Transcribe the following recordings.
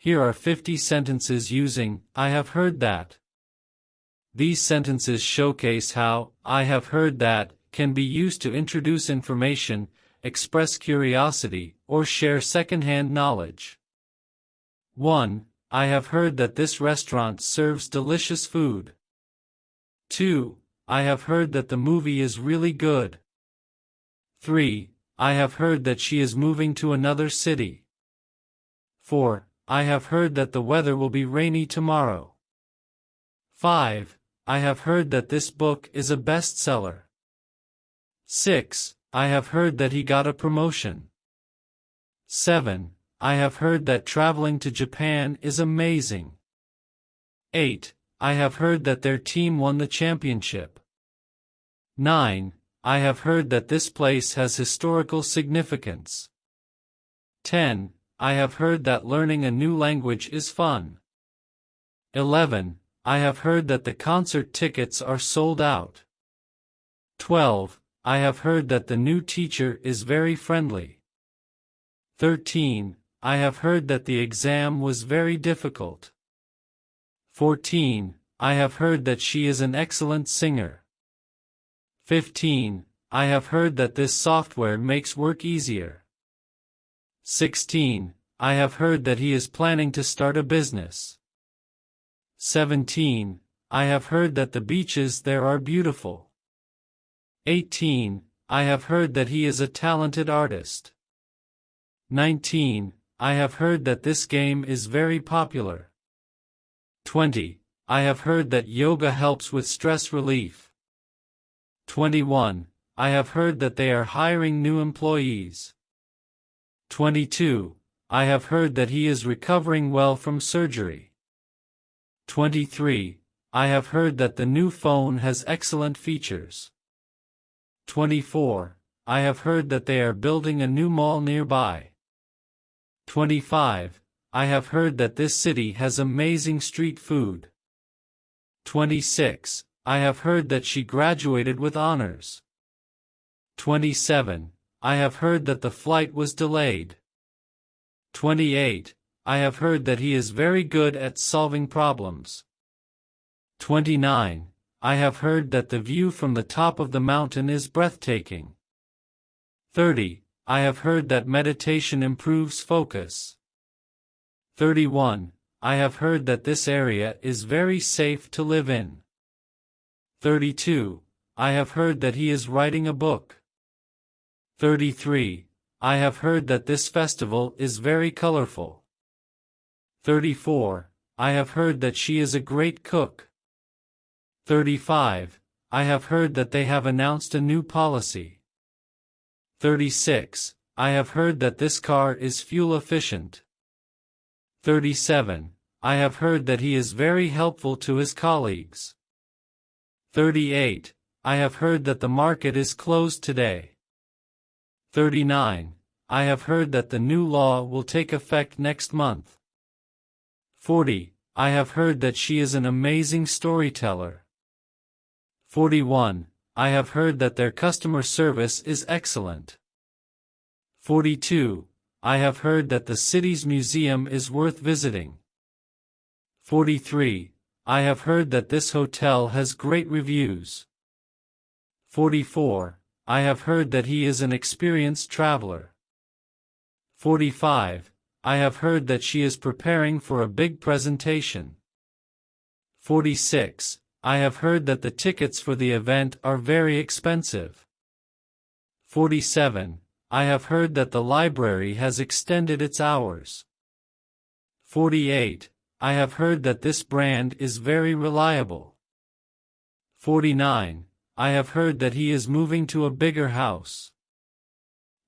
Here are 50 sentences using I have heard that. These sentences showcase how I have heard that can be used to introduce information, express curiosity, or share second-hand knowledge. 1. I have heard that this restaurant serves delicious food. 2. I have heard that the movie is really good. 3. I have heard that she is moving to another city. 4. I have heard that the weather will be rainy tomorrow. 5. I have heard that this book is a bestseller. 6. I have heard that he got a promotion. 7. I have heard that traveling to Japan is amazing. 8. I have heard that their team won the championship. 9. I have heard that this place has historical significance. 10. I have heard that learning a new language is fun. 11. I have heard that the concert tickets are sold out. 12. I have heard that the new teacher is very friendly. 13. I have heard that the exam was very difficult. 14. I have heard that she is an excellent singer. 15. I have heard that this software makes work easier. 16. I have heard that he is planning to start a business. 17. I have heard that the beaches there are beautiful. 18. I have heard that he is a talented artist. 19. I have heard that this game is very popular. 20. I have heard that yoga helps with stress relief. 21. I have heard that they are hiring new employees. 22. I have heard that he is recovering well from surgery. 23. I have heard that the new phone has excellent features. 24. I have heard that they are building a new mall nearby. 25. I have heard that this city has amazing street food. 26. I have heard that she graduated with honors. 27. I have heard that the flight was delayed. 28. I have heard that he is very good at solving problems. 29. I have heard that the view from the top of the mountain is breathtaking. 30. I have heard that meditation improves focus. 31. I have heard that this area is very safe to live in. 32. I have heard that he is writing a book. 33. I have heard that this festival is very colorful. 34. I have heard that she is a great cook. 35. I have heard that they have announced a new policy. 36. I have heard that this car is fuel efficient. 37. I have heard that he is very helpful to his colleagues. 38. I have heard that the market is closed today. 39. I have heard that the new law will take effect next month. 40. I have heard that she is an amazing storyteller. 41. I have heard that their customer service is excellent. 42. I have heard that the city's museum is worth visiting. 43. I have heard that this hotel has great reviews. 44. I have heard that he is an experienced traveler. 45. I have heard that she is preparing for a big presentation. 46. I have heard that the tickets for the event are very expensive. 47. I have heard that the library has extended its hours. 48. I have heard that this brand is very reliable. 49. I have heard that he is moving to a bigger house.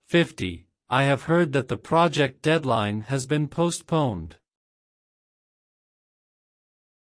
50. I have heard that the project deadline has been postponed.